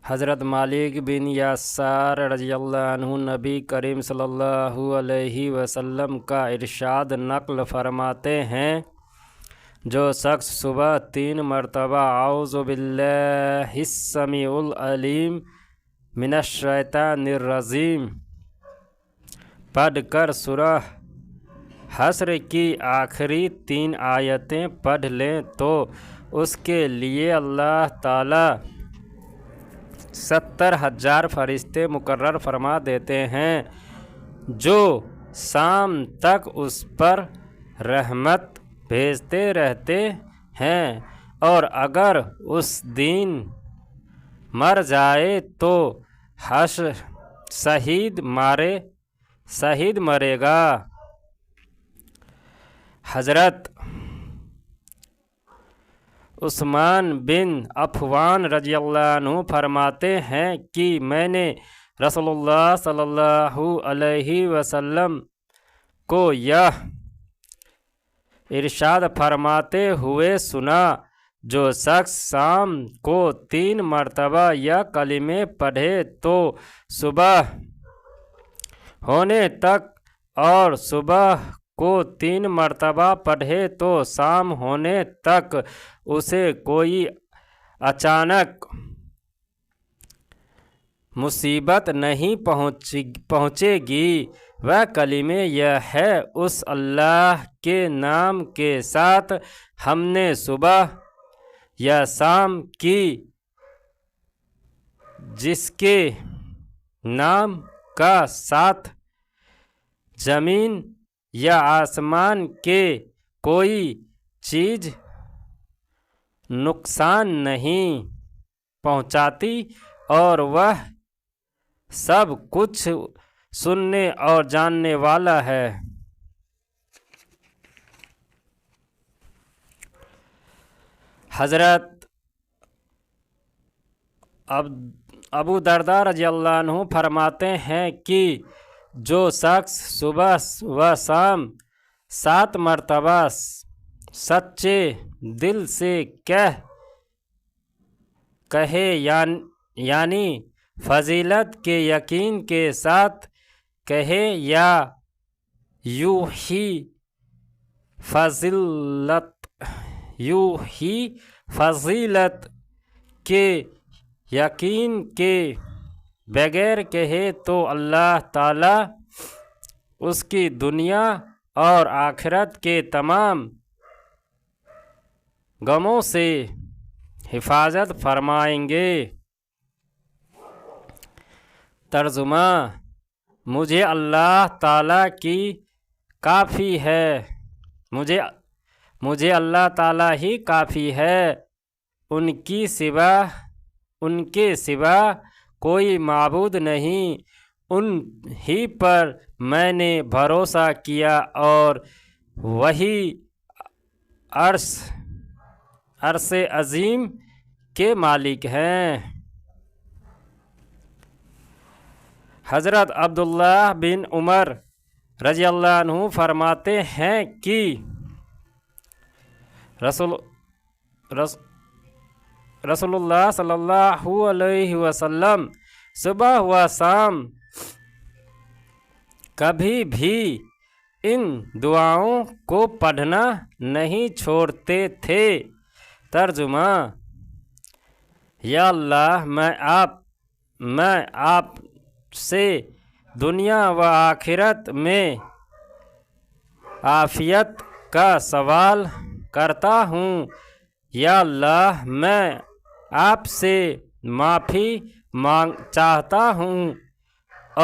حضرت مالک بن یسار رضی اللہ عنہ نبی کریم صلی اللہ علیہ وسلم کا ارشاد نقل فرماتے ہیں، جو شخص صبح 3 مرتبہ اعوذ باللہ السمیع العلیم من الشیطان الرجیم پڑھ کر سورہ حشر کی آخری 3 آیتیں پڑھ لیں تو اس کے لیے اللہ تعالیٰ 70,000 فرشتے مقرر فرما دیتے ہیں، جو شام تک اس پر رحمت بھیجتے رہتے ہیں، اور اگر اس دن مر جائے تو شہید مرے گا۔ حضرت عثمان بن عفان رضی اللہ عنہ فرماتے ہیں کہ میں نے رسول اللہ صلی اللہ علیہ وسلم کو یہ ارشاد فرماتے ہوئے سنا، جو شخص شام کو 3 مرتبہ یہ کلمے پڑھے تو صبح ہونے تک، اور صبح کو 3 مرتبہ پڑھے تو شام ہونے تک اسے کوئی اچانک مصیبت نہیں پہنچے گی۔ وہ کلمے یہ ہے، اس اللہ کے نام کے ساتھ ہم نے صبح یا شام کی، جس کے نام کا ساتھ زمین یا آسمان کے کوئی چیز نقصان نہیں پہنچاتی، اور وہ سب کچھ سننے اور جاننے والا ہے۔ حضرت ابو درداء رضی اللہ عنہ فرماتے ہیں کہ جو شخص صبح و شام 7 مرتبہ سچے دل سے کہے، یعنی فضیلت کے یقین کے ساتھ کہے، یا یوں ہی فضیلت کے یقین کے بغیر کہے، تو اللہ تعالیٰ اس کی دنیا اور آخرت کے تمام غموں سے حفاظت فرمائیں گے۔ ترجمہ: مجھے اللہ تعالیٰ کی کافی ہے، مجھے اللہ تعالیٰ ہی کافی ہے، ان کے سوا کوئی معبود نہیں، ان ہی پر میں نے بھروسہ کیا، اور وہی عرش عظیم کے مالک ہیں۔ حضرت عبداللہ بن عمر رضی اللہ عنہ فرماتے ہیں کہ رسول اللہ صلی اللہ علیہ وسلم صبح و شام کبھی بھی ان دعاؤں کو پڑھنا نہیں چھوڑتے تھے۔ ترجمہ: یا اللہ، میں آپ سے دنیا و آخرت میں عافیت کا سوال کرتا ہوں۔ یا اللہ، میں آپ سے معافی چاہتا ہوں،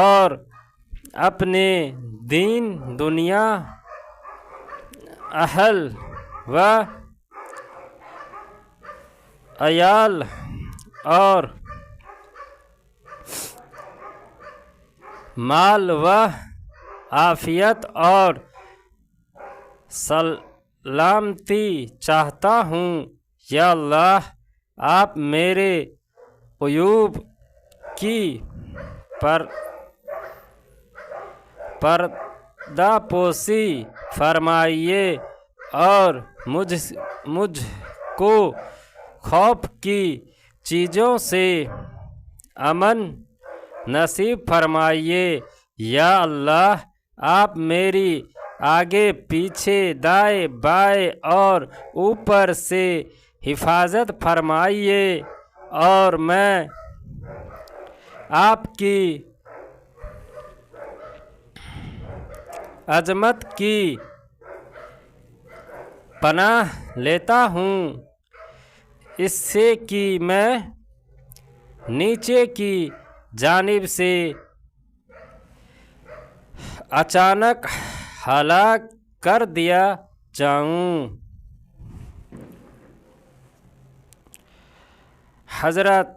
اور اپنے دین، دنیا، اہل و عیال اور مال و عافیت اور سلامتی چاہتا ہوں۔ یا اللہ، آپ میرے عیوب کی پردہ پوشی فرمائیے، اور مجھ کو خوف کی چیزوں سے امن نصیب فرمائیے۔ یا اللہ آپ میری آگے پیچھے دائیں بائیں اور اوپر سے حفاظت فرمائیے، اور میں آپ کی عظمت کی پناہ لیتا ہوں اس سے کہ میں نیچے کی جانب سے اچانک ہلاک کر دیا جاؤں۔ حضرت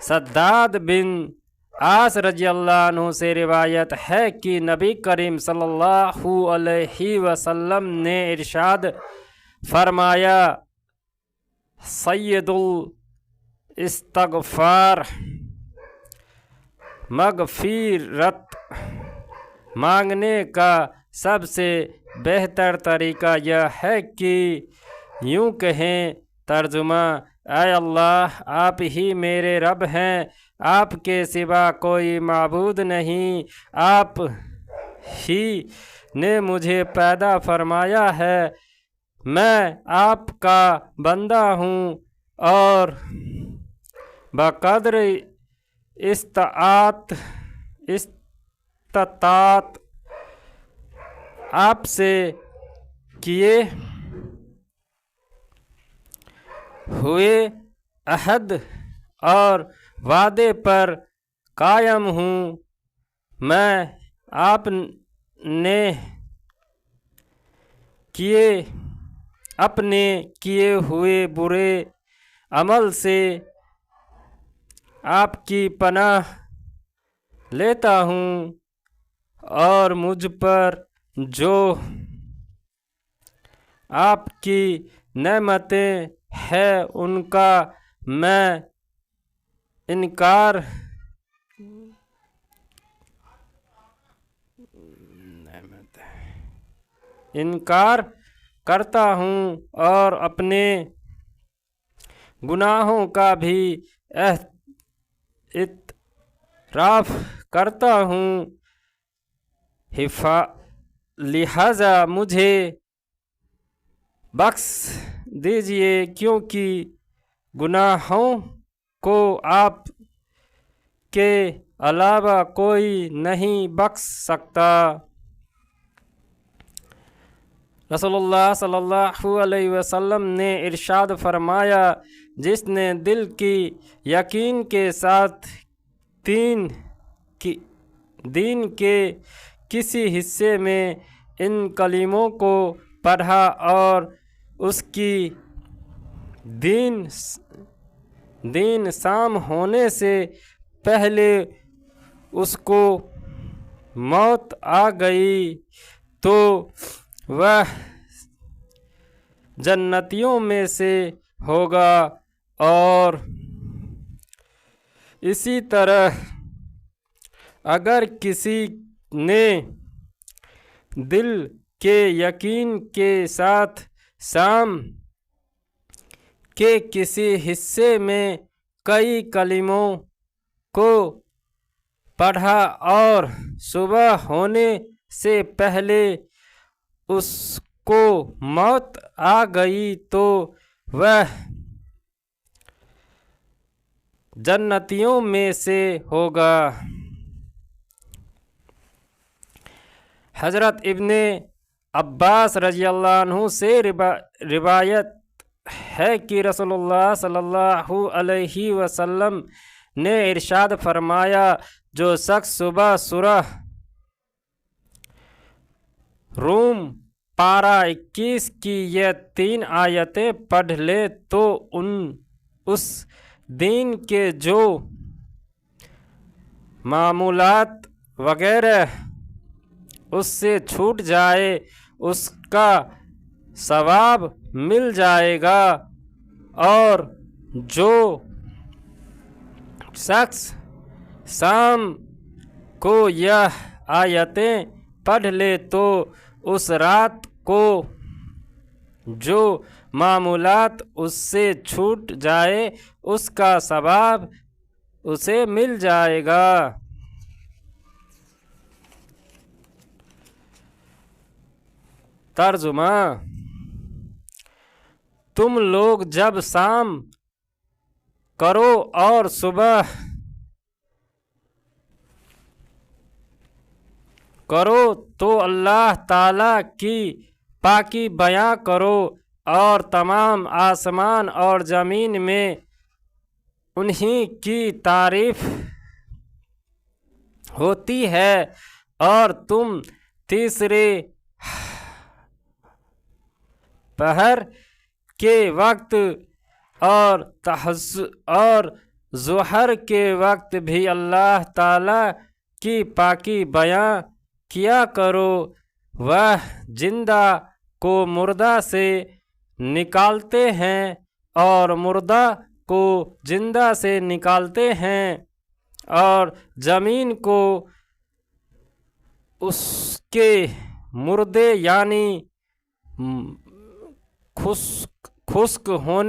شداد بن اوس رضی اللہ عنہ سے روایت ہے کہ نبی کریم صلی اللہ علیہ وسلم نے ارشاد فرمایا، سید الاستغفار مغفرت مانگنے کا سب سے بہتر طریقہ یہ ہے کہ یوں کہیں، ترجمہ: اے اللہ آپ ہی میرے رب ہیں، آپ کے سوا کوئی معبود نہیں، آپ ہی نے مجھے پیدا فرمایا ہے، میں آپ کا بندہ ہوں اور بقدر استطاعت آپ سے کیے ہوئے عہد اور وعدے پر قائم ہوں۔ میں آپ نے اپنے کیے ہوئے برے عمل سے آپ کی پناہ لیتا ہوں، اور مجھ پر جو آپ کی نعمتیں ہیں ان کا میں انکار کرتا ہوں، اور اپنے گناہوں کا بھی اعتراف کرتا ہوں، لہذا مجھے بخش دیجیے، کیونکہ گناہوں کو آپ کے علاوہ کوئی نہیں بخش سکتا۔ رسول اللہ صلی اللہ علیہ وسلم نے ارشاد فرمایا، جس نے دل کی یقین کے ساتھ دین کے کسی حصے میں ان کلموں کو پڑھا اور اس کی دین شام ہونے سے پہلے اس کو موت آ گئی تو وہ جنتیوں میں سے ہوگا، اور اسی طرح اگر کسی نے دل کے یقین کے ساتھ شام کے کسی حصے میں کئی کلموں کو پڑھا اور صبح ہونے سے پہلے اس کو موت آ گئی تو وہ جنتیوں میں سے ہوگا۔ حضرت ابن عباس رضی اللہ عنہ سے روایت ہے کہ رسول اللہ صلی اللہ علیہ وسلم نے ارشاد فرمایا، جو شخص صبح سورہ روم پارہ 21 کی یہ 3 آیتیں پڑھ لے تو اس دین کے جو معمولات وغیرہ اس سے چھوٹ جائے اس کا ثواب مل جائے گا، اور جو شخص شام کو یہ آیتیں پڑھ لے تو اس رات کو جو معمولات اس سے چھوٹ جائے اس کا ثواب اسے مل جائے گا۔ ترجمہ: تم لوگ جب شام کرو اور صبح کرو تو اللہ تعالیٰ کی پاکی بیان کرو اور تمام آسمان اور زمین میں انہی کی تعریف ہوتی ہے، اور تم تیسرے پہر کے وقت اور ظہر کے وقت بھی اللہ تعالیٰ کی پاکی بیان کیا کرو۔ وہ زندہ کو مردہ سے نکالتے ہیں اور مردہ کو زندہ سے نکالتے ہیں، اور زمین کو اس کے مردے یعنی خشک ہونے